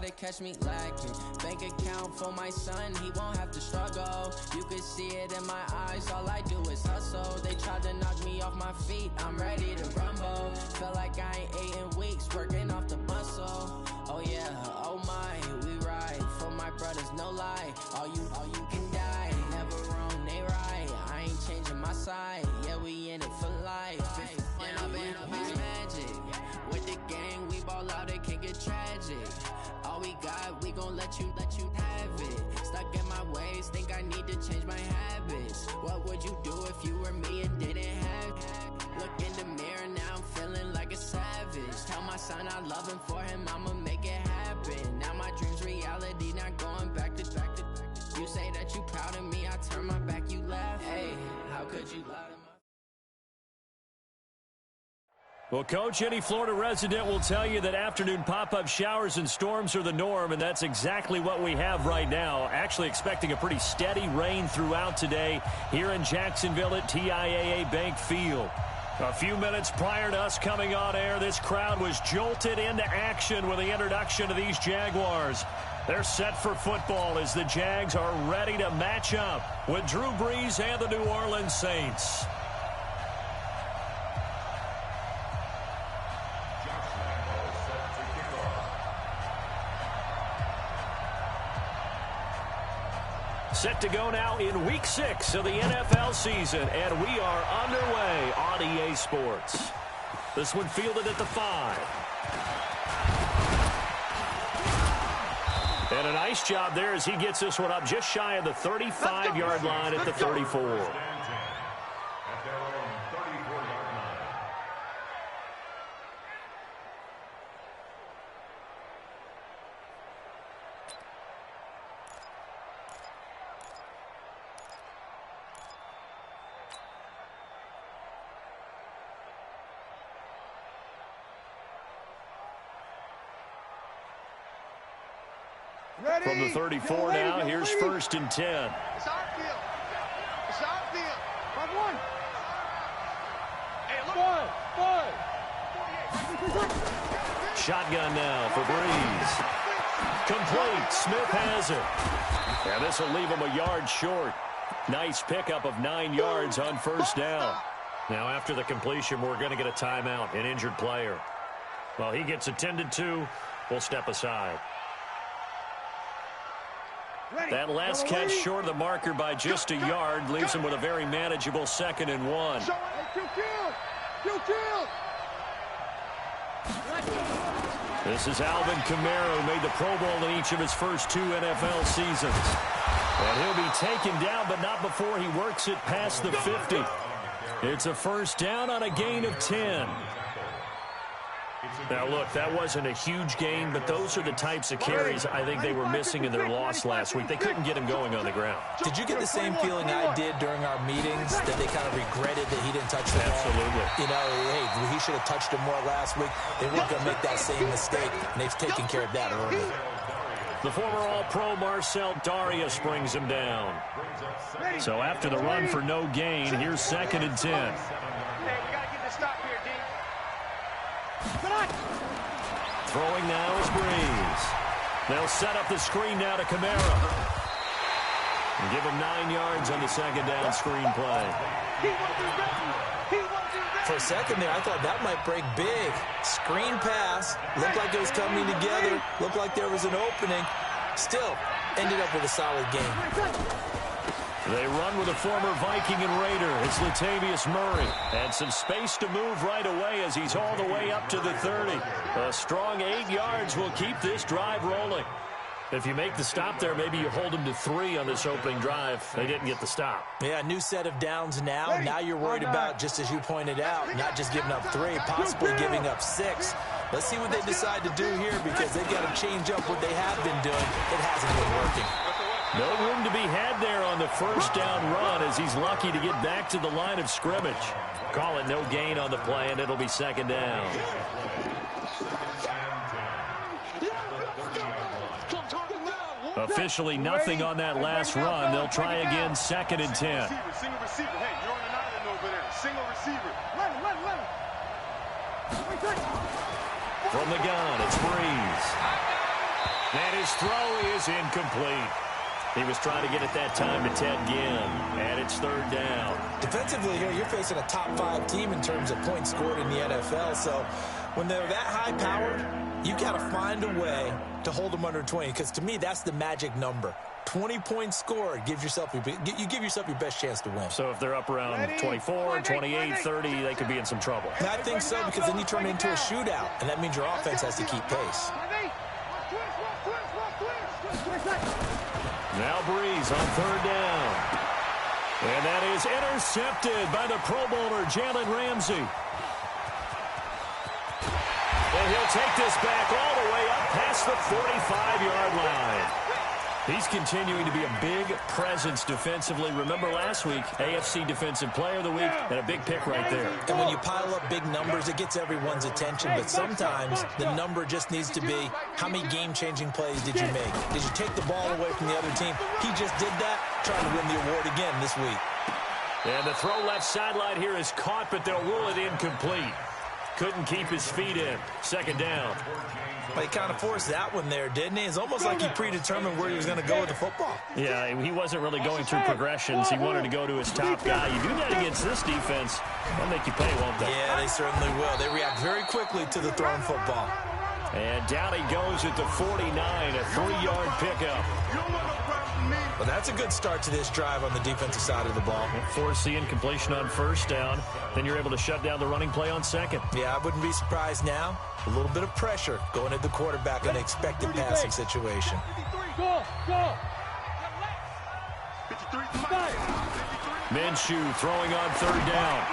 they catch me lacking. Bank account for my son, he won't have to struggle. You can see it in my eyes, all I do is hustle. They tried to knock me off my feet, I'm ready to rumble. Feel like I ain't ate in weeks, working off the muscle. Oh yeah, oh my, we ride for my brothers, no lie. All you can die, never wrong, they right. I ain't changing my side, yeah, we in it for life. And I've been magic. With the gang, we ball out, it can get tragic. All we got, we gon' let you have it. Stuck in my ways, think I need to change my habits. What would you do if you were me and didn't have it? Look in the mirror, now I'm feeling like a savage. Tell my son I love him, for him I'ma make it happen. Now my dream's reality, not going back to. You say that you proud of me, I turn my back, you laugh. Hey, how could you lie to my... Well, Coach, any Florida resident will tell you that afternoon pop-up showers and storms are the norm, and that's exactly what we have right now. Actually expecting a pretty steady rain throughout today here in Jacksonville at TIAA Bank Field. A few minutes prior to us coming on air, this crowd was jolted into action with the introduction of these Jaguars. They're set for football as the Jags are ready to match up with Drew Brees and the New Orleans Saints. Set to go now in Week 6 of the NFL season, and we are underway on EA Sports. This one fielded at the 5. And a nice job there as he gets this one up just shy of the 35-yard line at the 34. From the 34 now, here's 1st and 10. It's our field. It's our field. Run one. Hey, look. Shotgun now for Brees. Complete. Smith has it. And this will leave him a yard short. Nice pickup of 9 yards on 1st down. Now after the completion, we're going to get a timeout, an injured player. Well, he gets attended to. We'll step aside. That last catch short of the marker by just a yard leaves him with a very manageable 2nd and 1. This is Alvin Kamara, who made the Pro Bowl in each of his first 2 NFL seasons. And he'll be taken down, but not before he works it past the 50. It's a 1st down on a gain of 10. Now, look, that wasn't a huge gain, but those are the types of carries I think they were missing in their loss last week. They couldn't get him going on the ground. Did you get the same feeling I did during our meetings, that they kind of regretted that he didn't touch the ball? Absolutely. You know, hey, he should have touched him more last week. They weren't going to make that same mistake, and they've taken care of that early. The former All-Pro Marcel Darius brings him down. So after the run for no gain, here's 2nd and 10. Hey, we got to get the stop here, D. Throwing now is Brees. They'll set up the screen now to Kamara. And give him 9 yards on the 2nd down screen play. For a second there, I thought that might break big. Screen pass. Looked like it was coming together. Looked like there was an opening. Still, ended up with a solid game. They run with a former Viking and Raider. It's Latavius Murray. And some space to move right away as he's all the way up to the 30. A strong 8 yards will keep this drive rolling. If you make the stop there, maybe you hold them to 3 on this opening drive. They didn't get the stop. Yeah, new set of downs now. Now you're worried about, just as you pointed out, not just giving up 3, possibly giving up 6. Let's see what they decide to do here, because they've got to change up what they have been doing. It hasn't been working. No room to be had there on the 1st down run as he's lucky to get back to the line of scrimmage. Call it no gain on the play, and it'll be 2nd down. Officially nothing on that last run. They'll try again, 2nd and 10. Single receiver. Hey, you're on an island over there. Single receiver. From the gun, it's Brees. And his throw is incomplete. He was trying to get it that time to Ted Ginn, and it's third down. Defensively here, you're facing a top-5 team in terms of points scored in the NFL, so when they're that high-powered, you got to find a way to hold them under 20, because to me, that's the magic number. 20 points scored, you give yourself your best chance to win. So if they're up around 24, 28, 30, they could be in some trouble. And I think so, because then you turn it into a shootout, and that means your offense has to keep pace. Now Breeze on third down. And that is intercepted by the Pro Bowler, Jalen Ramsey. And he'll take this back all the way up past the 45-yard line. He's continuing to be a big presence defensively. Remember last week, AFC Defensive Player of the Week, and a big pick right there. And when you pile up big numbers, it gets everyone's attention. But sometimes the number just needs to be, how many game-changing plays did you make? Did you take the ball away from the other team? He just did that, trying to win the award again this week. And the throw left sideline here is caught, but they'll rule it incomplete. Couldn't keep his feet in. Second down. But he kind of forced that one there, didn't he? It's almost like he predetermined where he was going to go with the football. Yeah, he wasn't really going through progressions. He wanted to go to his top guy. You do that against this defense, they'll make you pay, won't they? Yeah, they certainly will. They react very quickly to the thrown football. And down he goes at the 49, a 3-yard pickup. Well, that's a good start to this drive on the defensive side of the ball. Force the incompletion on first down. Then you're able to shut down the running play on second. Yeah, I wouldn't be surprised now. A little bit of pressure going at the quarterback in an expected passing situation. Minshew throwing on third down.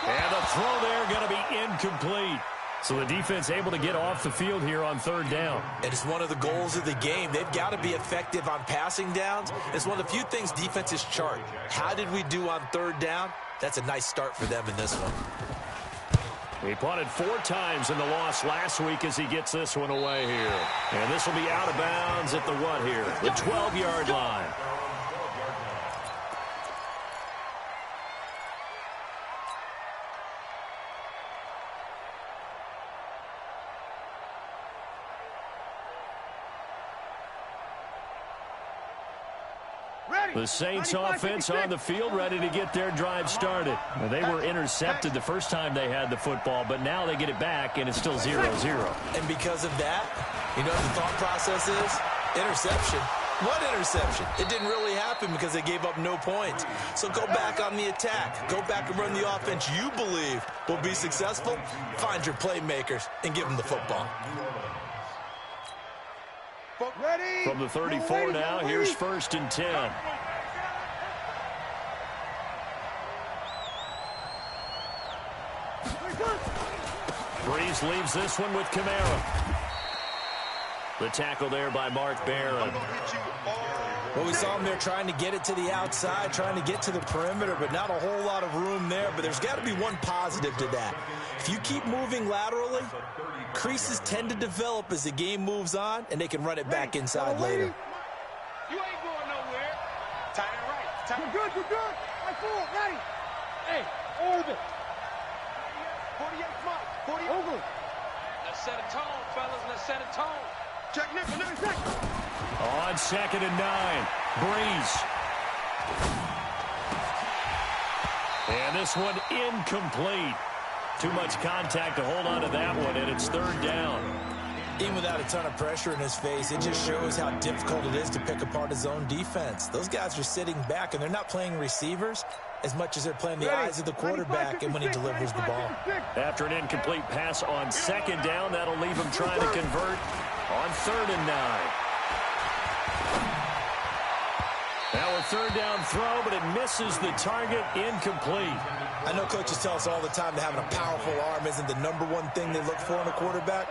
And the throw there going to be incomplete. So the defense able to get off the field here on third down. And it's one of the goals of the game. They've got to be effective on passing downs. It's one of the few things defenses chart. How did we do on third down? That's a nice start for them in this one. He punted 4 times in the loss last week as he gets this one away here. And this will be out of bounds at the what here? The 12-yard line. The Saints offense on the field, ready to get their drive started. Now, they were intercepted the first time they had the football, but now they get it back, and it's still 0-0. And because of that, you know what the thought process is? Interception. What interception? It didn't really happen because they gave up no points. So go back on the attack. Go back and run the offense you believe will be successful. Find your playmakers and give them the football. From the 34 now, here's 1st and 10. Breeze leaves this one with Kamara. The tackle there by Mark Barron. Well, we saw him there trying to get it to the outside, trying to get to the perimeter, but not a whole lot of room there. But there's got to be one positive to that. If you keep moving laterally, creases tend to develop as the game moves on, and they can run it back inside later. You ain't going nowhere. Tight and right. You're good, you're good. Right forward, ready. Hey, over. 48 smart. 48. Over. Let's set a tone, fellas. Let's set a tone. Check nickel, check. On 2nd and 9, Breeze. And this one incomplete. Too much contact to hold on to that one, and it's 3rd down. Even without a ton of pressure in his face, it just shows how difficult it is to pick apart his own defense. Those guys are sitting back, and they're not playing receivers as much as they're playing the eyes of the quarterback and when he delivers the ball. After an incomplete pass on 2nd down, that'll leave him trying to convert on 3rd and 9. Now a 3rd down throw, but it misses the target, incomplete. I know coaches tell us all the time that having a powerful arm isn't the #1 thing they look for in a quarterback.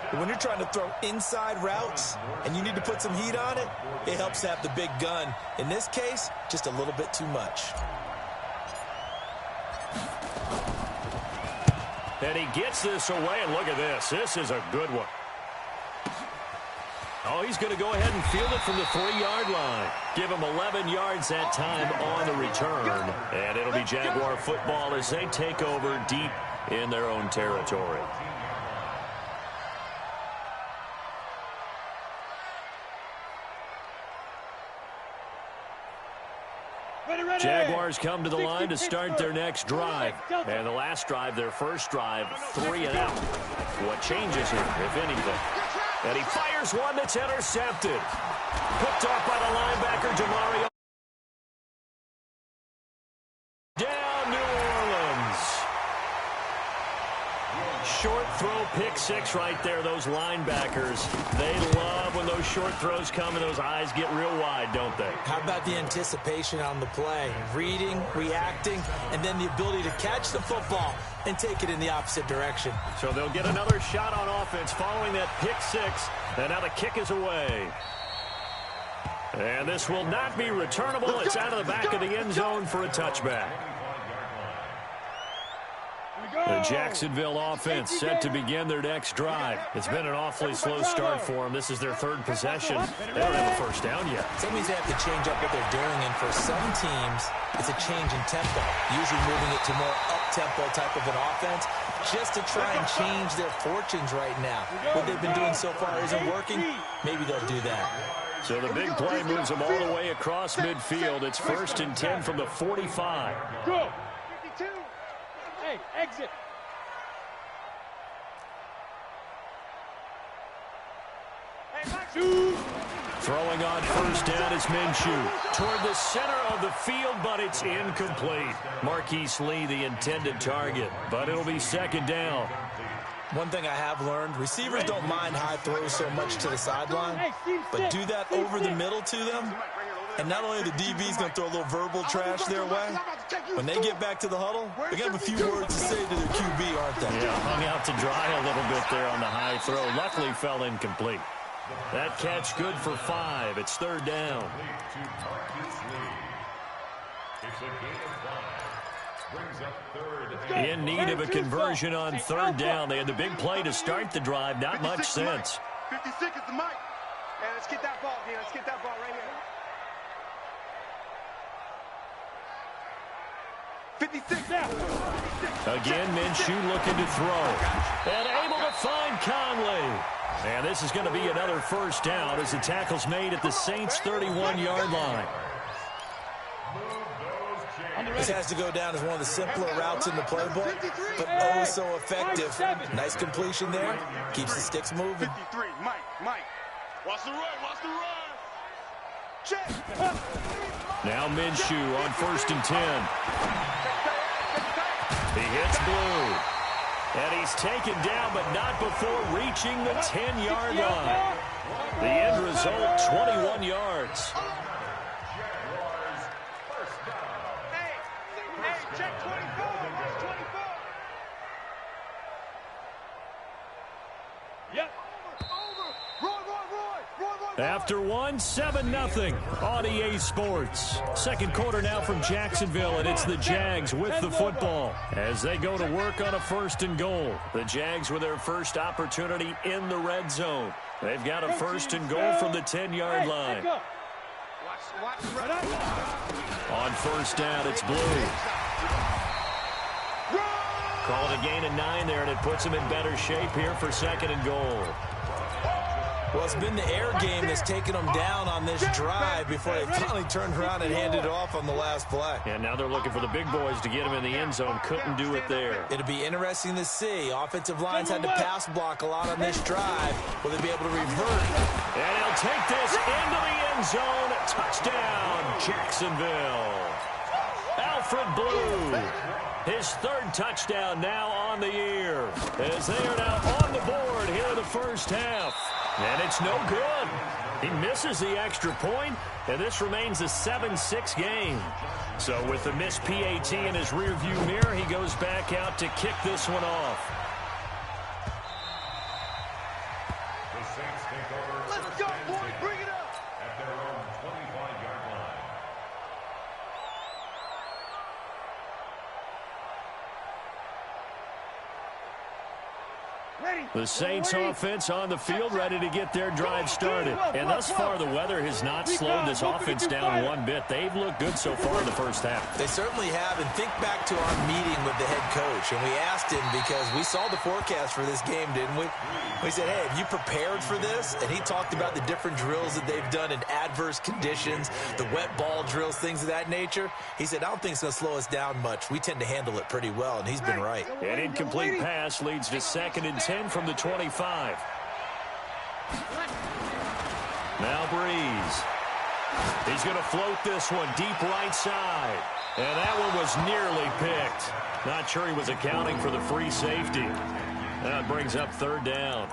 But when you're trying to throw inside routes and you need to put some heat on it, it helps to have the big gun. In this case, just a little bit too much. And he gets this away, and look at this. This is a good one. Oh, he's going to go ahead and field it from the 3-yard line. Give him 11 yards that time on the return. And it'll be Jaguar football as they take over deep in their own territory. Jaguars come to the line to start their next drive. And the last drive, their first drive, 3 and out. What changes here, if anything? And he fires one that's intercepted. Picked off by the linebacker, Demario. Down New Orleans. Short throw, pick six right there. Those linebackers, they love when those short throws come and those eyes get real wide, don't they? How about the anticipation on the play? Reading, reacting, and then the ability to catch the football and take it in the opposite direction. So they'll get another shot on offense following that pick six. And now the kick is away. And this will not be returnable. It's out of the back of the end zone for a touchback. The Jacksonville offense set to begin their next drive. It's been an awfully slow start for them. This is their third possession. They don't have a first down yet. That means they have to change up what they're doing, and for some teams, it's a change in tempo, usually moving it to more up-tempo type of an offense just to try and change their fortunes right now. What they've been doing so far isn't working. Maybe they'll do that. So the big play moves them all the way across midfield. It's 1st and 10 from the 45. Go. 52. Hey, exit. Throwing on first down is Minshew. Toward the center of the field, but it's incomplete. Marquise Lee, the intended target, but it'll be second down. One thing I have learned, receivers don't mind high throws so much to the sideline, but do that over the middle to them, and not only are the DBs going to throw a little verbal trash their way, when they get back to the huddle, they're going to have a few words to say to their QB, aren't they? Yeah, hung out to dry a little bit there on the high throw. Luckily fell incomplete. That catch good for 5. It's third down. In need of a conversion on third down. They had the big play to start the drive. Not much sense. 56 is the mic. And let's get that ball, D. Let's get that ball right here. 56 now. Again, Minshew looking to throw. And able to find Conley. And this is going to be another first down as the tackle's made at the Saints' 31-yard line. This has to go down as one of the simpler routes in the playbook, but oh so effective. Nice completion there. Keeps the sticks moving. 53, Mike. Watch the run, watch the run. Check. Now Minshew on 1st and 10. He hits Blue. And he's taken down, but not before reaching the 10-yard line. The end result, 21 yards. Hey, check 24. Watch 24. Yep. After one, 7-0 on EA Sports. Second quarter now from Jacksonville, and it's the Jags with the football as they go to work on a 1st and goal. The Jags with their first opportunity in the red zone. They've got a 1st and goal from the 10-yard line. On first down, it's Blue. Call it a gain of 9 there, and it puts them in better shape here for 2nd and goal. Well, it's been the air game that's taken them down on this drive before they finally turned around and handed it off on the last play. And now they're looking for the big boys to get them in the end zone. Couldn't do it there. It'll be interesting to see. Offensive lines had to pass block a lot on this drive. Will they be able to revert? And he'll take this into the end zone. Touchdown, Jacksonville. Alfred Blue. His 3rd touchdown now on the year as they are now on the board here in the first half. And it's no good. He misses the extra point, and this remains a 7-6 game. So with the missed PAT in his rearview mirror, he goes back out to kick this one off. Let's go, boy. Bring it up. At their own 25-yard line. The Saints offense on the field, ready to get their drive started. And thus far, the weather has not slowed this offense down one bit. They've looked good so far in the first half. They certainly have. And think back to our meeting with the head coach. And we asked him, because we saw the forecast for this game, didn't we? We said, hey, have you prepared for this? And he talked about the different drills that they've done in adverse conditions, the wet ball drills, things of that nature. He said, I don't think it's going to slow us down much. We tend to handle it pretty well, and he's been right. An incomplete pass leads to 2nd and 10 from the 25. Now Breeze. He's going to float this one deep right side. And that one was nearly picked. Not sure he was accounting for the free safety. That brings up 3rd down.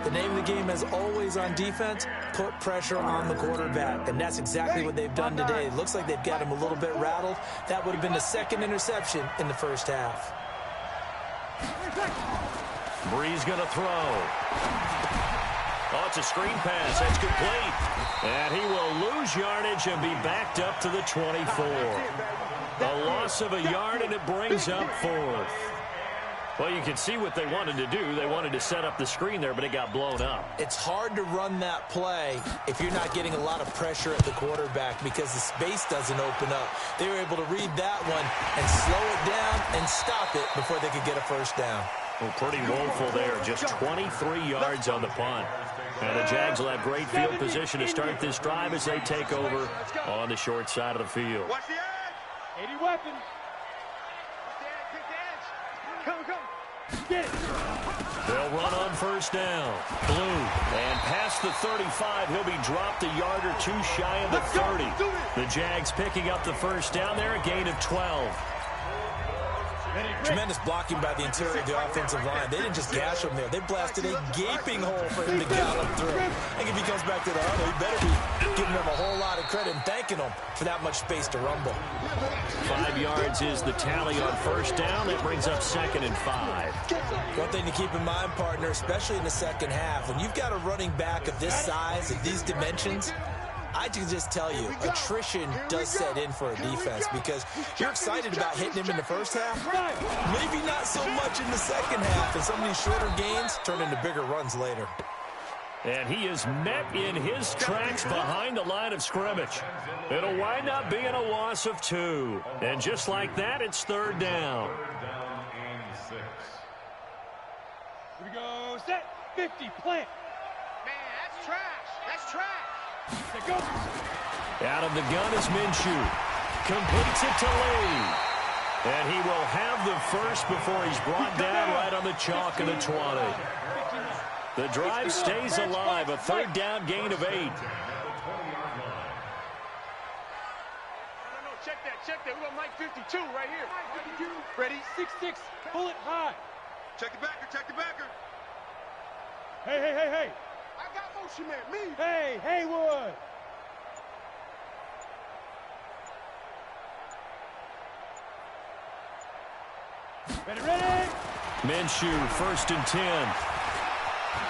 The name of the game, as always on defense, put pressure on the quarterback. And that's exactly what they've done today. It looks like they've got him a little bit rattled. That would have been the 2nd interception in the first half. Breeze going to throw. Oh, it's a screen pass. That's complete. And he will lose yardage and be backed up to the 24. A loss of a yard, and it brings up 4th. Well, you can see what they wanted to do. They wanted to set up the screen there, but it got blown up. It's hard to run that play if you're not getting a lot of pressure at the quarterback because the space doesn't open up. They were able to read that one and slow it down and stop it before they could get a first down. Well, pretty woeful there. Just 23 yards on the punt. And the Jags will have great field position to start this drive as they take over on the short side of the field. Watch the edge. 80 weapons. Get it. They'll run on first down. Blue. And past the 35, he'll be dropped a yard or two shy of the 30. The Jags picking up the first down there, a gain of 12. Tremendous blocking by the interior of the offensive line. They didn't just gash him there. They blasted a gaping hole for him to gallop through. I think if he comes back to the huddle, he better be giving them a whole lot of credit and thanking them for that much space to rumble. 5 yards is the tally on first down. That brings up 2nd and 5. One thing to keep in mind, partner, especially in the second half, when you've got a running back of this size, of these dimensions, I can just tell you, attrition does set in for a defense because you're excited about hitting him in the first half. Maybe not so much in the second half, and some of these shorter gains turn into bigger runs later. And he is met in his tracks behind the line of scrimmage. It'll wind up being a loss of 2. And just like that, it's 3rd down. 3rd down and 6. Here we go. Set. 50. Plant. Man, that's trash. That's trash. Go. Out of the gun is Minshew. Completes it to Lee. And he will have the first before he's brought down right on the chalk of the 20. The drive stays alive. A 3rd down gain of 8. No, check that. Check that. We got Mike 52 right here. 52. Ready? 6-6. Pull it high. Check the backer. Check the backer. Hey. I got motion man. Me. Hey, Haywood. Ready. Minshew, 1st and 10.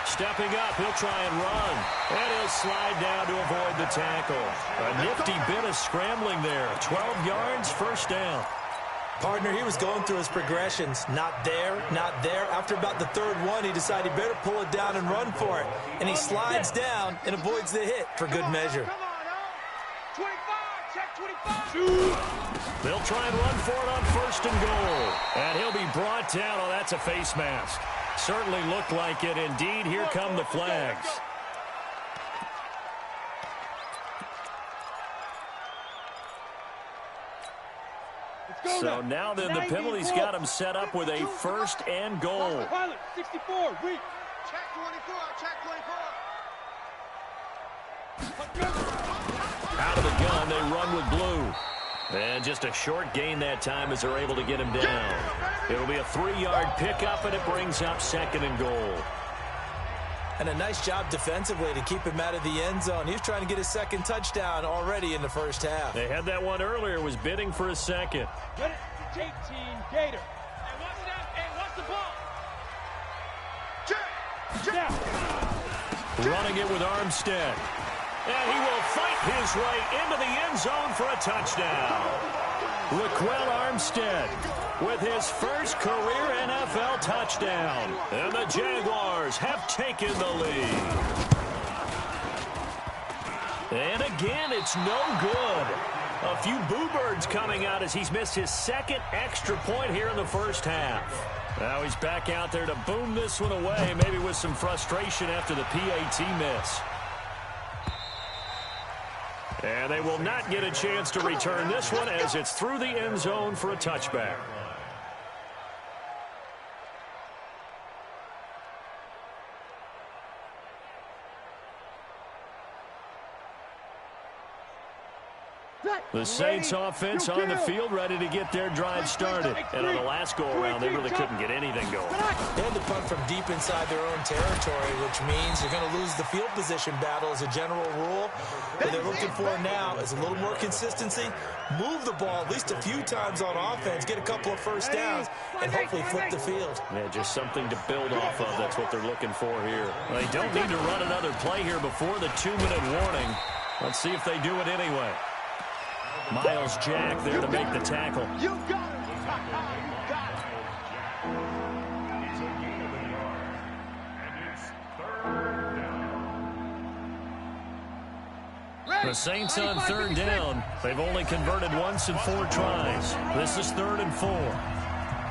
Stepping up, he'll try and run. And he'll slide down to avoid the tackle. A nifty bit of scrambling there. 12 yards, 1st down. Partner, he was going through his progressions. Not there, not there. After about the 3rd one, he decided he better pull it down and run for it. And he slides down and avoids the hit for good measure. Come on, 25. Check 25. They'll try and run for it on 1st and goal. And he'll be brought down. Oh, that's a face mask. Certainly looked like it. Indeed, here come the flags. So now then the penalty's got him set up with a 1st and goal. Pilot, 64, weak. Check 24, check 24. Out of the gun, they run with Blue. And just a short gain that time as they're able to get him down. It'll be a 3-yard pickup, and it brings up 2nd and goal. And a nice job defensively to keep him out of the end zone. He was trying to get his 2nd touchdown already in the first half. They had that one earlier, was bidding for a 2nd. Get it, 18, Gator. Hey, watch that. Hey, watch the ball. Check. Running it with Armstead. And he will fight his way into the end zone for a touchdown. Raquel Armstead with his first career NFL touchdown. And the Jaguars have taken the lead. And again, it's no good. A few boo birds coming out as he's missed his second extra point here in the first half. Now he's back out there to boom this one away, maybe with some frustration after the PAT miss. And they will not get a chance to return this one as it's through the end zone for a touchback. The Saints offense on the field, ready to get their drive started. And on the last go-around, they really couldn't get anything going. They had to punt from deep inside their own territory, which means you're going to lose the field position battle as a general rule. What they're looking for now is a little more consistency. Move the ball at least a few times on offense, get a couple of first downs, and hopefully flip the field. Yeah, just something to build off of. That's what they're looking for here. Well, they don't need to run another play here before the 2-minute warning. Let's see if they do it anyway. Miles Jack there to make the tackle. You got it. You got it. He's a gain of a yard. And it's 3rd down. The Saints on 3rd down. They've only converted once in 4 tries. This is 3rd and 4.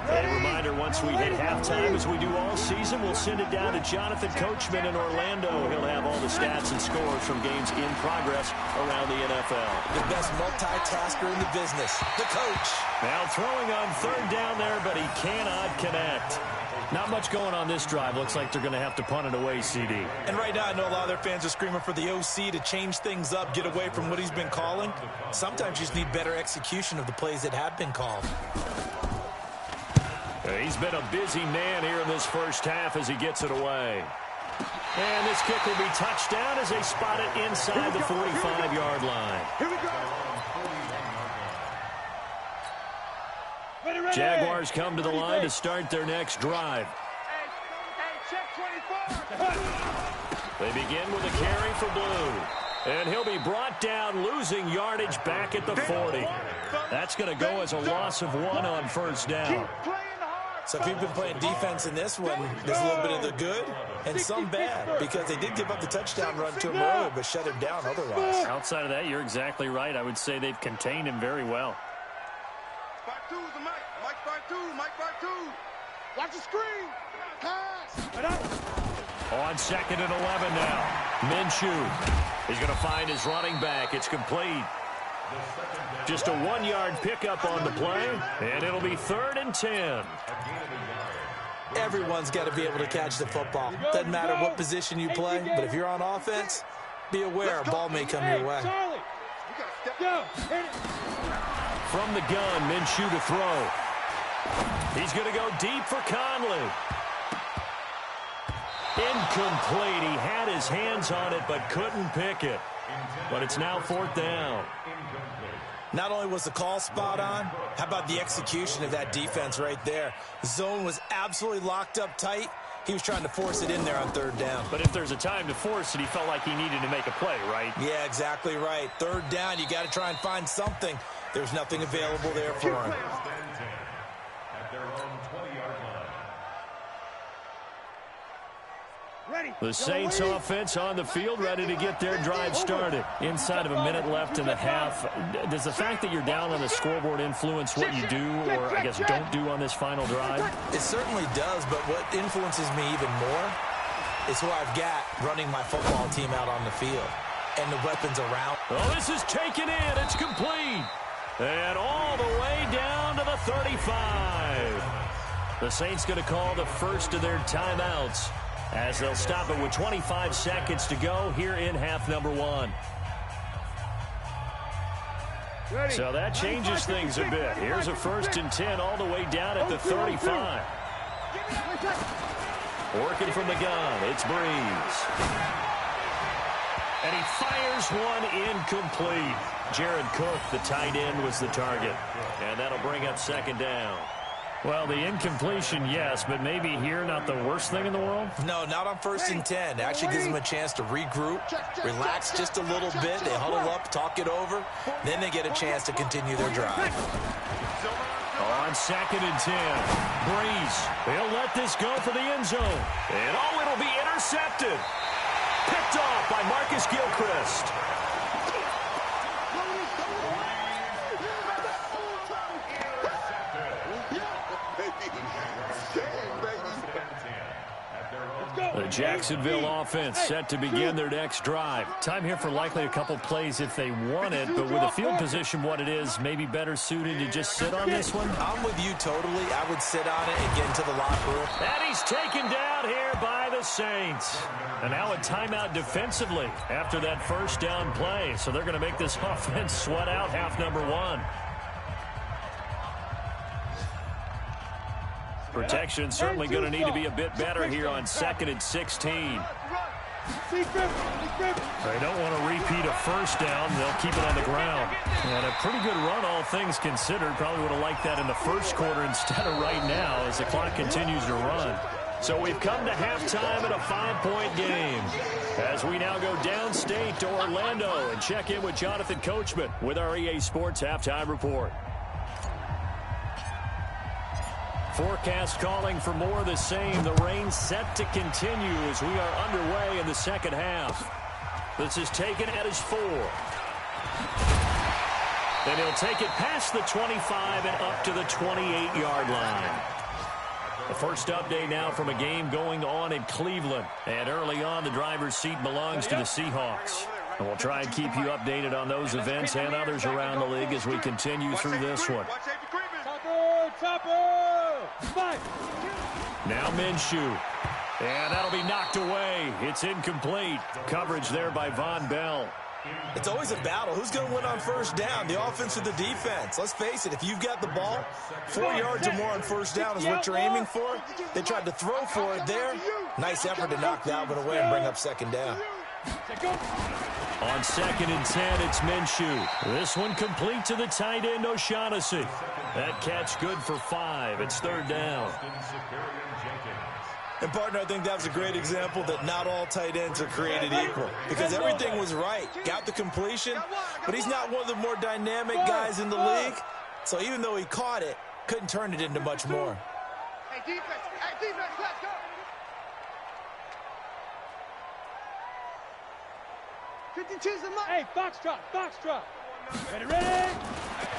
A reminder, once we hit halftime, as we do all season, we'll send it down to Jonathan Coachman in Orlando. He'll have all the stats and scores from games in progress around the NFL. The best multitasker in the business, the coach. Now throwing on 3rd down there, but he cannot connect. Not much going on this drive. Looks like they're going to have to punt it away, CD. And right now, I know a lot of their fans are screaming for the OC to change things up, get away from what he's been calling. Sometimes you just need better execution of the plays that have been called. He's been a busy man here in this first half as he gets it away. And this kick will be touchdown as they spot it inside the 45-yard line. Here we go. Jaguars come to the line to start their next drive. Hey, check 24. They begin with a carry for Blue. And he'll be brought down, losing yardage back at the 40. That's going to go as a loss of 1 on 1st down. So if you've been playing defense in this one, there's a little bit of the good and some bad, because they did give up the touchdown run to him earlier, but shut him down otherwise. Outside of that, you're exactly right. I would say they've contained him very well. Back two, the Mike back two. Watch the screen. Pass. On 2nd and 11 now. Minshew. He's going to find his running back. It's complete. Just a 1-yard pickup on the play, and it'll be 3rd and 10. Everyone's got to be able to catch the football. Doesn't matter what position you play, but if you're on offense, be aware a ball may come your way. From the gun, Minshew to throw. He's going to go deep for Conley. Incomplete. He had his hands on it, but couldn't pick it. But it's now 4th down. Not only was the call spot on, how about the execution of that defense right there? The zone was absolutely locked up tight. He was trying to force it in there on 3rd down. But if there's a time to force it, he felt like he needed to make a play, right? Yeah, exactly right. 3rd down, you got to try and find something. There's nothing available there for him. At their own 20-yard line. The Saints offense on the field, ready to get their drive started. Inside of a minute left in the half. Does the fact that you're down on the scoreboard influence what you do, or I guess don't do on this final drive? It certainly does, but what influences me even more is who I've got running my football team out on the field and the weapons around. Oh, this is taken in. It's complete. And all the way down to the 35. The Saints going to call the first of their timeouts, as they'll stop it with 25 seconds to go here in half number 1. So that changes things a bit. Here's a 1st and 10 all the way down at the 35. Working from the gun, it's Breeze. And he fires one incomplete. Jared Cook, the tight end, was the target. And that'll bring up 2nd down. Well, the incompletion, yes, but maybe here not the worst thing in the world? No, not on 1st and 10. It actually gives them a chance to regroup, relax just a little bit. They huddle up, talk it over. Then they get a chance to continue their drive. On 2nd and 10. Breeze. He'll let this go for the end zone. And it'll be intercepted. Picked off by Marcus Gilchrist. The Jacksonville offense set to begin their next drive. Time here for likely a couple plays if they want it, but with the field position what it is, maybe better suited to just sit on this one? I'm with you totally. I would sit on it and get into the locker room. And he's taken down here by the Saints. And now a timeout defensively after that first down play. So they're going to make this offense sweat out half number 1. Protection certainly going to need to be a bit better here on 2nd and 16. They don't want to repeat a first down. They'll keep it on the ground. And a pretty good run, all things considered. Probably would have liked that in the first quarter instead of right now as the clock continues to run. So we've come to halftime at a 5-point game. As we now go downstate to Orlando and check in with Jonathan Coachman with our EA Sports Halftime Report. Forecast calling for more of the same. The rain set to continue as we are underway in the second half. This is taken at his 4. Then he'll take it past the 25 and up to the 28-yard line. The first update now from a game going on in Cleveland. And early on, the driver's seat belongs to the Seahawks. And we'll try and keep you updated on those events and others around the league as we continue through this one. Now Minshew. And that'll be knocked away. It's incomplete. Coverage there by Von Bell. It's always a battle. Who's going to win on first down, the offense or the defense? Let's face it, if you've got the ball, 4 yards or more on first down is what you're aiming for. They tried to throw for it there. Nice effort to knock that one away and bring up second down. On 2nd and 10, it's Minshew. This one complete to the tight end, O'Shaughnessy. That catch good for 5. It's 3rd down. And, partner, I think that was a great example that not all tight ends are created equal because everything was right. Got the completion, but he's not one of the more dynamic guys in the league. So even though he caught it, couldn't turn it into much more. Hey, defense, let's go. 52's the mark. Hey, box drop. Ready.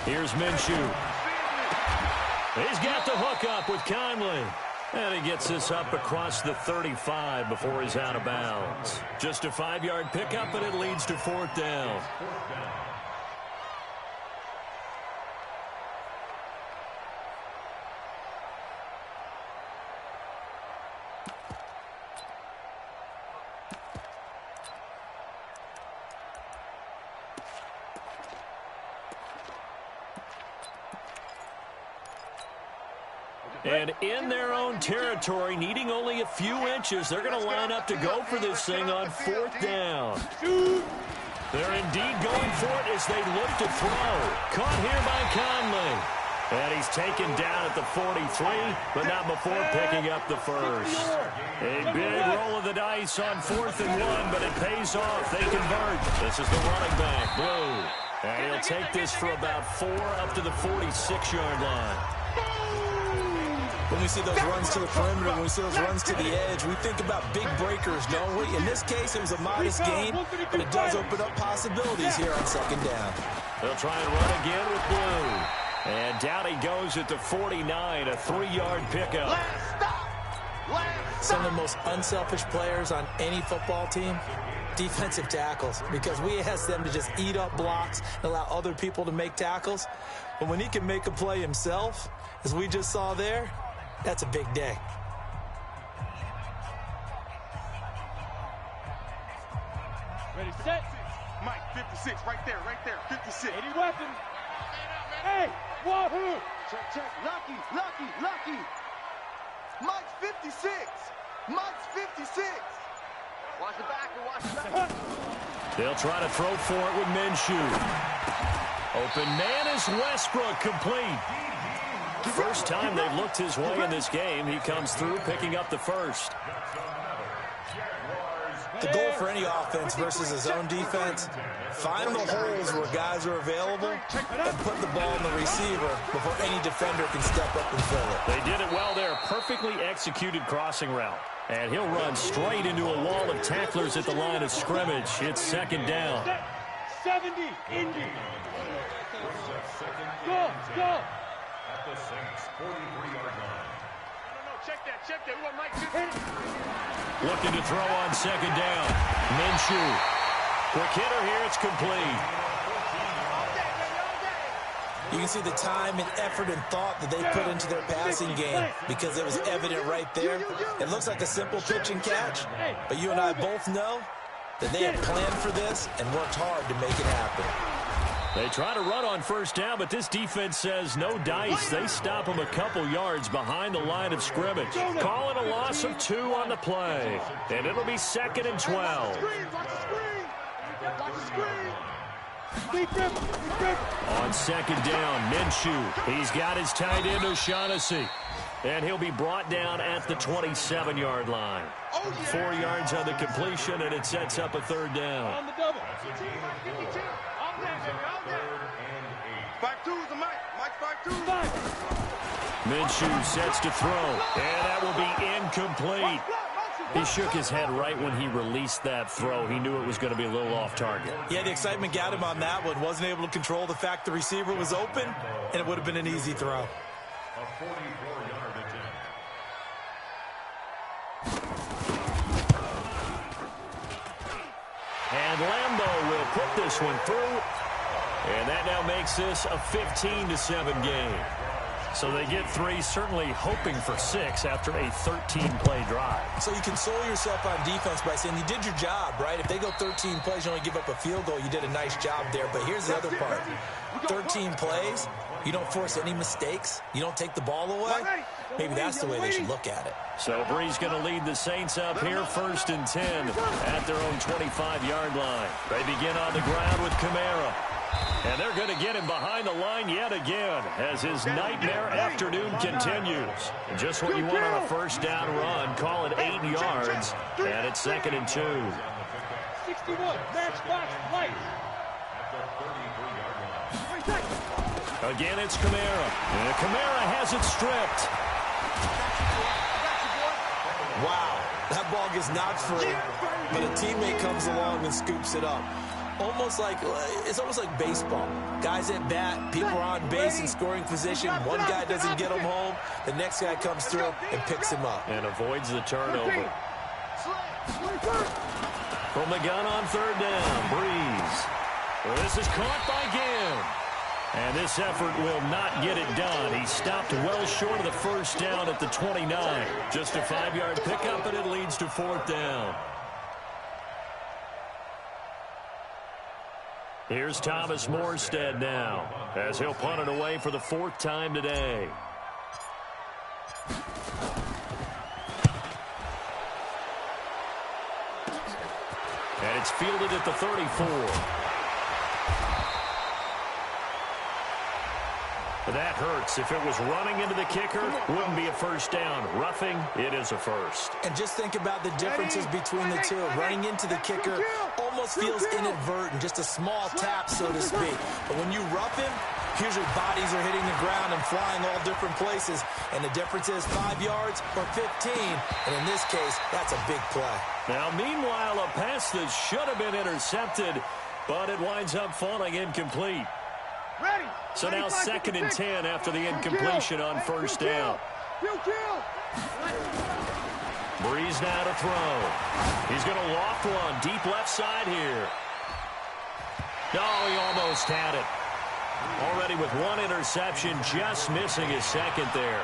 Here's Minshew. He's got the hook up with Conley. And he gets this up across the 35 before he's out of bounds. Just a 5-yard pickup, and it leads to 4th down. And in their own territory, needing only a few inches, they're going to line up to go for this thing on 4th down. They're indeed going for it as they look to throw. Caught here by Conley. And he's taken down at the 43, but not before picking up the first. A big roll of the dice on 4th and 1, but it pays off. They convert. This is the running back, Blue. And he'll take this for about 4 up to the 46-yard line. When we see those runs to the perimeter, when we see those runs to the edge, we think about big breakers, don't we? In this case, it was a modest gain, but it does open up possibilities here on 2nd down. They'll try and run again with Blue. And down he goes at the 49, a 3-yard pickup. Some of the most unselfish players on any football team, defensive tackles, because we ask them to just eat up blocks and allow other people to make tackles. But when he can make a play himself, as we just saw there, that's a big day. Ready, set. Mike, 56, right there, 56. Any weapon. Hey, wahoo! Check. Lucky. Mike's 56. Watch the back. They'll try to throw for it with Minshew. Open man is Westbrook, complete. First time they've looked his way in this game. He comes through picking up the first. The goal for any offense versus his own defense, find the holes where guys are available and put the ball in the receiver before any defender can step up and fill it. They did it well there. Perfectly executed crossing route. And he'll run straight into a wall of tacklers at the line of scrimmage. It's second down. 70, Indy. Go, go. At the Saints' 43-yard line. Check that. We want Mike to Looking to throw on second down. Minshew. Quick hitter here. It's complete. You can see the time and effort and thought that they put into their passing game because it was evident right there. It looks like a simple pitch and catch, but you and I both know that they had planned for this and worked hard to make it happen. They try to run on first down, but this defense says no dice. They stop them a couple yards behind the line of scrimmage. Calling a loss of 2 on the play. And it'll be second and 12. On second down, Minshew. He's got his tight end, O'Shaughnessy. And he'll be brought down at the 27-yard line. 4 yards on the completion, and it sets up a third down. on the double. 5-2 is the Mike. Mike 5-2. Minshew sets to throw, and that will be incomplete. He shook his head right when he released that throw. He knew it was going to be a little off target. Yeah, the excitement got him on that one. Wasn't able to control the fact the receiver was open, and it would have been an easy throw. A 44-yard attempt. And Lambeau will put this one through. And that now makes this a 15-7 game. So they get 3, certainly hoping for 6 after a 13-play drive. So you console yourself on defense by saying you did your job, right? If they go 13 plays, you only give up a field goal, you did a nice job there. But here's the other part. 13 plays, you don't force any mistakes, you don't take the ball away. Maybe that's the way they should look at it. So Brees going to lead the Saints up here, 1st and 10 at their own 25-yard line. They begin on the ground with Kamara. And they're going to get him behind the line yet again as his nightmare afternoon continues. Just what you want on a first down run. Call it 8 yards, and it's 2nd and 2. 61, matchbox light. Again, it's Kamara. And Kamara has it stripped. Wow, that ball gets knocked free, but a teammate comes along and scoops it up. It's almost like baseball. Guys at bat, people are on base in scoring position. One guy doesn't get him home. The next guy comes through and picks him up. And avoids the turnover. From the gun on 3rd down, Brees. This is caught by Ginn. And this effort will not get it done. He stopped well short of the first down at the 29. Just a 5-yard pickup, and it leads to 4th down. Here's Thomas Morstead now, as he'll punt it away for the 4th time today. And it's fielded at the 34. That hurts. If it was running into the kicker, wouldn't be a first down. Roughing, it is a first. And just think about the differences between the two. Running into the kicker almost feels inadvertent, just a small tap, so to speak. But when you rough him, usually bodies are hitting the ground and flying all different places. And the difference is 5 yards or 15. And in this case, that's a big play. Now, meanwhile, a pass that should have been intercepted, but it winds up falling incomplete. Ready. So now 2nd and 10 after the incompletion on first down. Brees now to throw. He's going to loft one deep left side here. No, he almost had it. Already with 1 interception, just missing his 2nd there.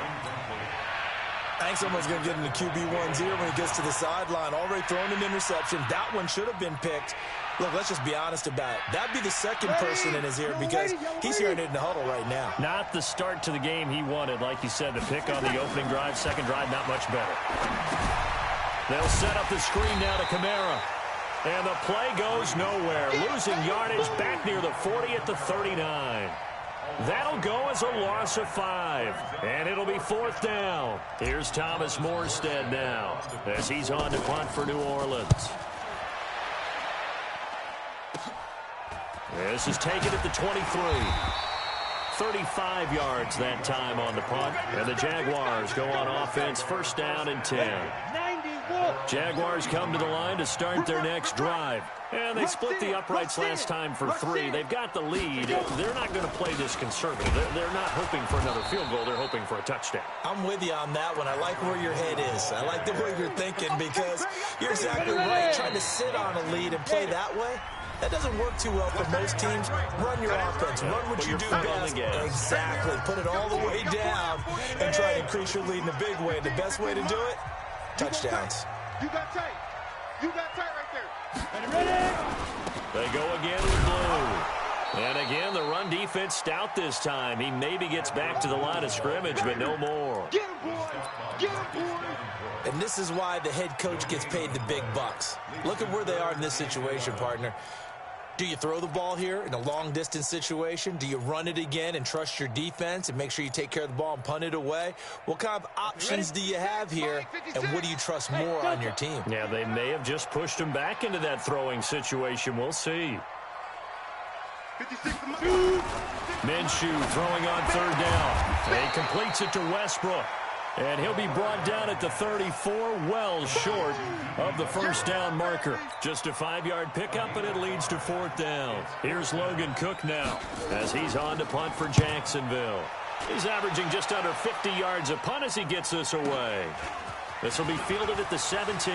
I think someone's going to get into QB1's ear when he gets to the sideline. Already thrown an interception. That one should have been picked. Look, let's just be honest about it. That'd be the 2nd person in his ear because he's hearing it in the huddle right now. Not the start to the game he wanted. Like you said, the pick on the opening drive, 2nd drive, not much better. They'll set up the screen now to Kamara. And the play goes nowhere. Losing yardage back near the 40 at the 39. That'll go as a loss of 5. And it'll be 4th down. Here's Thomas Morstead now as he's on to punt for New Orleans. This is taken at the 23. 35 yards that time on the punt. And the Jaguars go on offense, first down and 10. Jaguars come to the line to start their next drive. And they split the uprights last time for 3. They've got the lead. They're not going to play this conservative. They're not hoping for another field goal. They're hoping for a touchdown. I'm with you on that one. I like where your head is. I like the way you're thinking because you're exactly right. Trying to sit on a lead and play that way, that doesn't work too well for most teams. Run your offense. Run what you do best. Exactly. Put it all the way down and try to increase your lead in a big way. The best way to do it, touchdowns. You got tight. You got tight right there. They go again with Blue. And again, the run defense stout this time. He maybe gets back to the line of scrimmage, but no more. Get him, boy. Get him, boy. And this is why the head coach gets paid the big bucks. Look at where they are in this situation, partner. Do you throw the ball here in a long-distance situation? Do you run it again and trust your defense and make sure you take care of the ball and punt it away? What kind of options do you have here, and what do you trust more on your team? Yeah, they may have just pushed him back into that throwing situation. We'll see. Minshew throwing on third down. He completes it to Westbrook. And he'll be brought down at the 34, well short of the first down marker. Just a 5-yard pickup, and it leads to fourth down. Here's Logan Cook now as he's on to punt for Jacksonville. He's averaging just under 50 yards a punt as he gets this away. This will be fielded at the 17.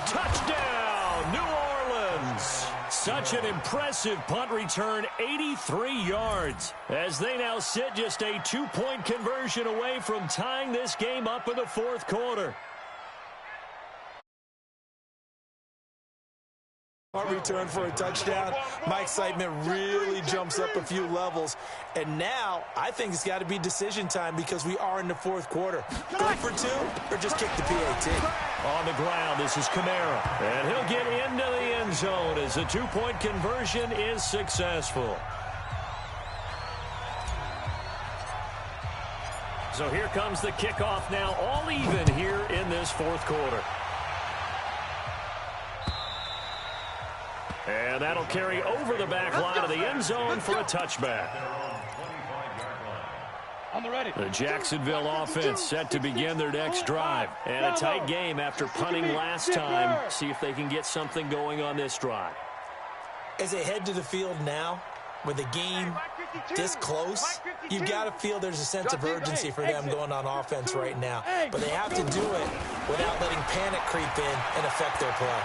Touchdown, New Orleans. Such an impressive punt return, 83 yards, as they now sit just a 2-point conversion away from tying this game up in the fourth quarter. Return for a touchdown. My excitement really jumps up a few levels. And now I think it's got to be decision time because we are in the fourth quarter. Go for 2 or just kick the PAT. On the ground, this is Kamara. And he'll get into the end zone as the 2-point conversion is successful. So here comes the kickoff now, all even here in this fourth quarter. And that'll carry over the back line of the end zone for a touchback. The Jacksonville offense set to begin their next drive. And a tight game after punting last time. See if they can get something going on this drive. As they head to the field now, with the game this close, you've got to feel there's a sense of urgency for them going on offense right now. But they have to do it without letting panic creep in and affect their play.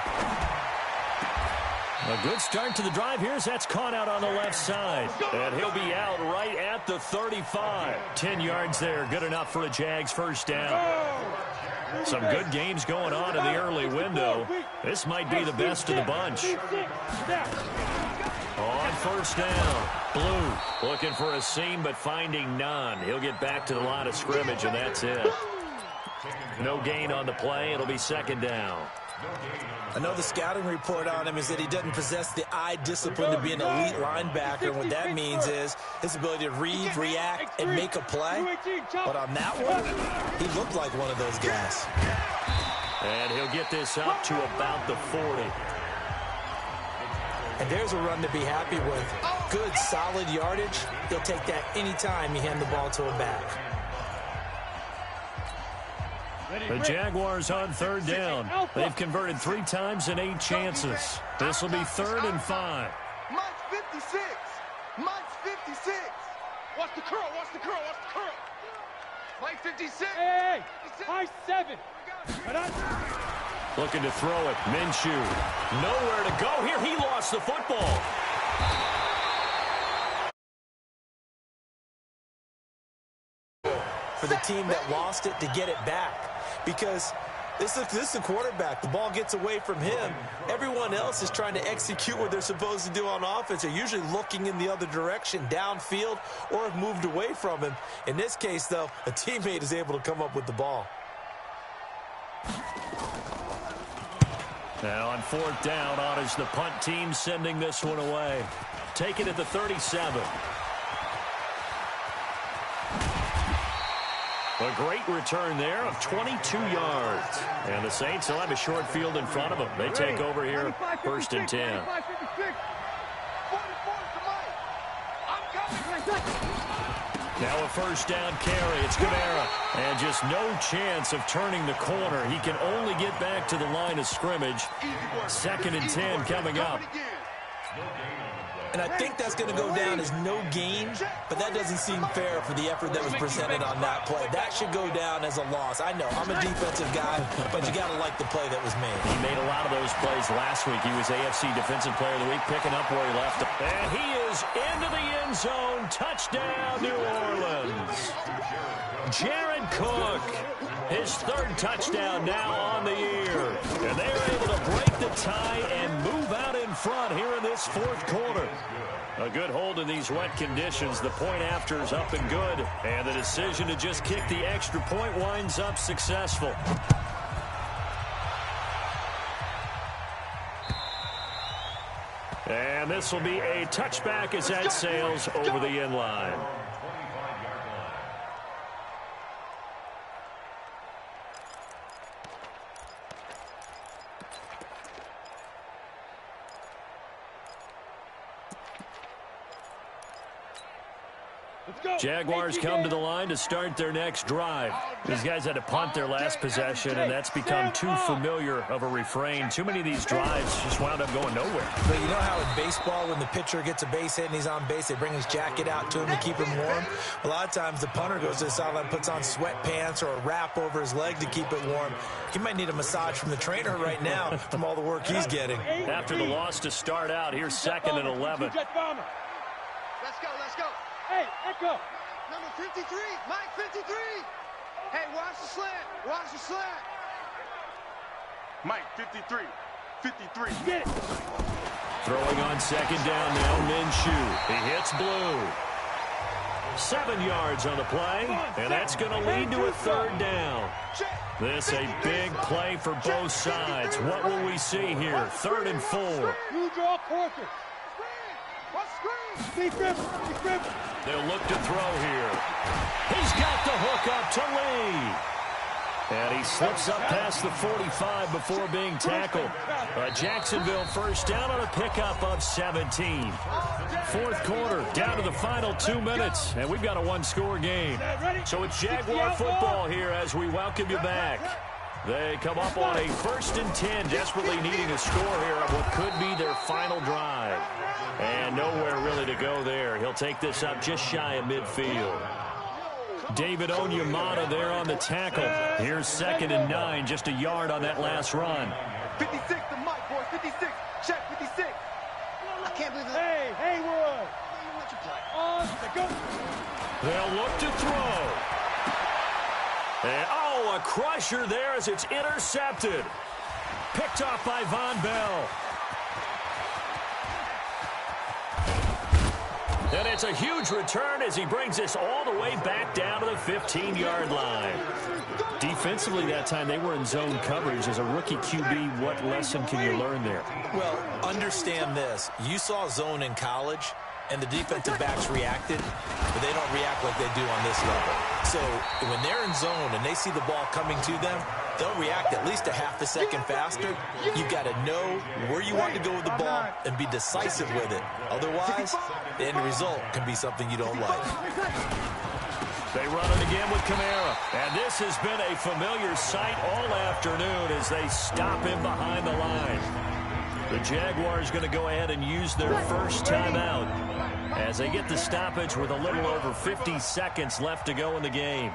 A good start to the drive here as that's caught out on the left side. And he'll be out right at the 35. 10 yards there, good enough for a Jags first down. Some good games going on in the early window. This might be the best of the bunch. On first down, Blue looking for a seam but finding none. He'll get back to the line of scrimmage, and that's it. No gain on the play. It'll be second down. I know the scouting report on him is that he doesn't possess the eye discipline to be an elite linebacker. And what that means is his ability to read, react, and make a play. But on that one, he looked like one of those guys. And he'll get this up to about the 40. And there's a run to be happy with. Good, solid yardage. He'll take that anytime you hand the ball to a back. The Jaguars on third down. They've converted 3 times in 8 chances. This will be 3rd and 5. Mike's 56. Mike's 56. Watch the curl. Watch the curl. Watch the curl. Mike 56. Hey, high 7. Looking to throw it. Minshew. Nowhere to go here. He lost the football. For the team that lost it to get it back. Because this is a quarterback. The ball gets away from him. Everyone else is trying to execute what they're supposed to do on offense. They're usually looking in the other direction, downfield, or have moved away from him. In this case, though, a teammate is able to come up with the ball. Now on fourth down, on is the punt team sending this one away. Taken at the 37. A great return there of 22 yards. And the Saints will have a short field in front of them. They take over here, 1st and 10. Now a 1st down carry. It's Kamara. And just no chance of turning the corner. He can only get back to the line of scrimmage. 2nd and 10 coming up. And I think that's going to go down as no gain, but that doesn't seem fair for the effort that was presented on that play. That should go down as a loss. I know, I'm a defensive guy, but you got to like the play that was made. He made a lot of those plays last week. He was AFC Defensive Player of the Week, picking up where he left him. And he is into the end zone. Touchdown, New Orleans. Jared Cook, his 3rd touchdown now on the year. And they're able to break the tie and move out in front here in this 4th quarter. A good hold in these wet conditions. The point after is up and good. And the decision to just kick the extra point winds up successful. And this will be a touchback as that sails over the end line. Jaguars come to the line to start their next drive. These guys had to punt their last possession, and that's become too familiar of a refrain. Too many of these drives just wound up going nowhere. But you know how in baseball, when the pitcher gets a base hit and he's on base, they bring his jacket out to him to keep him warm? A lot of times the punter goes to the sideline, puts on sweatpants or a wrap over his leg to keep it warm. He might need a massage from the trainer right now from all the work he's getting. After the loss to start out, here's 2nd and 11. Let's go, let's go. Hey, echo. Number 53, Mike 53. Hey, watch the slant. Watch the slant. Mike 53. 53. Get it. Throwing on 2nd down now, Minshew. He hits Blue. 7 yards on the play, and that's going to lead to a 3rd down. This a big play for both sides. What will we see here? 3rd and 4. You draw quarter. They'll look to throw here. He's got the hook up to Lee. And he slips up past the 45 before being tackled. Jacksonville 1st down on a pickup of 17. 4th quarter, down to the final 2 minutes, and we've got a 1-score game. So it's Jaguar football here as we welcome you back. They come up on a 1st and 10, desperately needing a score here on what could be their final drive. And nowhere really to go there. He'll take this up just shy of midfield. David Onyemata there on the tackle. Here's 2nd and 9, just a yard on that last run. 56 to Mike, boy. 56. Check 56. I can't believe that. Hey, Haywood. On the go. They'll look to throw. And, a crusher there as it's intercepted. Picked off by Von Bell. And it's a huge return as he brings this all the way back down to the 15-yard line. Defensively that time, they were in zone coverage. As a rookie QB, what lesson can you learn there? Well, understand this. You saw zone in college, and the defensive backs reacted, but they don't react like they do on this level. So when they're in zone and they see the ball coming to them, they'll react at least a half a second faster. You've got to know where you want to go with the ball and be decisive with it. Otherwise, the end result can be something you don't like. They run it again with Kamara. And this has been a familiar sight all afternoon as they stop him behind the line. The Jaguars going to go ahead and use their first timeout as they get the stoppage with a little over 50 seconds left to go in the game.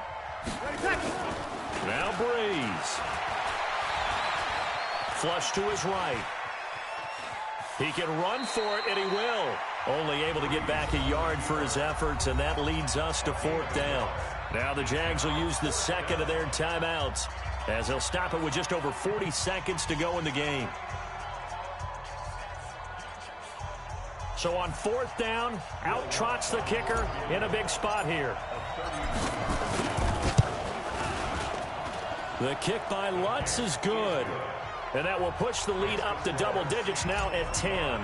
Now Breeze. Flush to his right. He can run for it, and he will. Only able to get back a yard for his efforts, and that leads us to 4th down. Now the Jags will use the 2nd of their timeouts as they'll stop it with just over 40 seconds to go in the game. So on 4th down, out trots the kicker in a big spot here. The kick by Lutz is good. And that will push the lead up to double digits now at 10.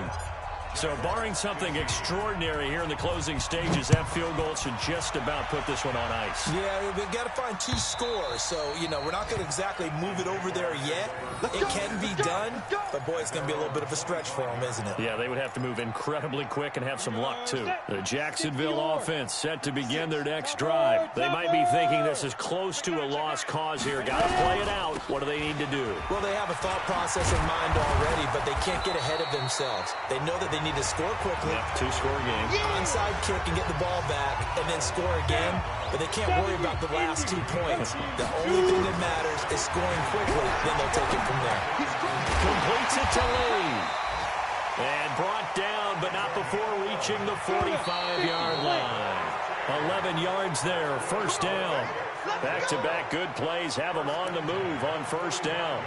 So barring something extraordinary here in the closing stages, that field goal should just about put this one on ice. Yeah, we've got to find 2 scores. So, you know, we're not going to exactly move it over there yet. It can be done, but, boy, it's going to be a little bit of a stretch for them, isn't it? Yeah, they would have to move incredibly quick and have some luck, too. The Jacksonville offense set to begin their next drive. They might be thinking this is close to a lost cause here. Got to play it out. What do they need to do? Well, they have a thought process in mind already, but they can't get ahead of themselves. They know that they need to score quickly. Yep, 2-score game. Onside kick and get the ball back and then score again. But they can't worry about the last 2 points. The only thing that matters is scoring quickly. Then they'll take it from there. Completes it to Lee. And brought down, but not before reaching the 45-yard line. 11 yards there, first down. Back-to-back good plays have them on the move on first down.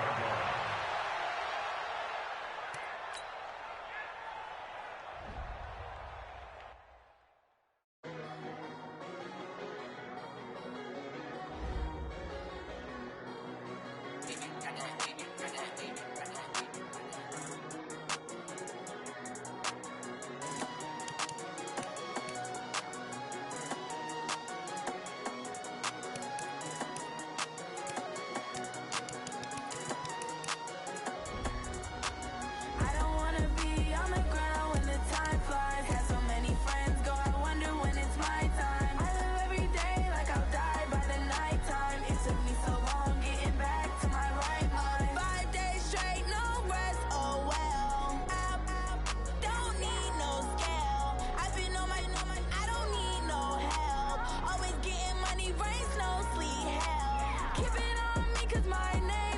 Keep it on me 'cause my name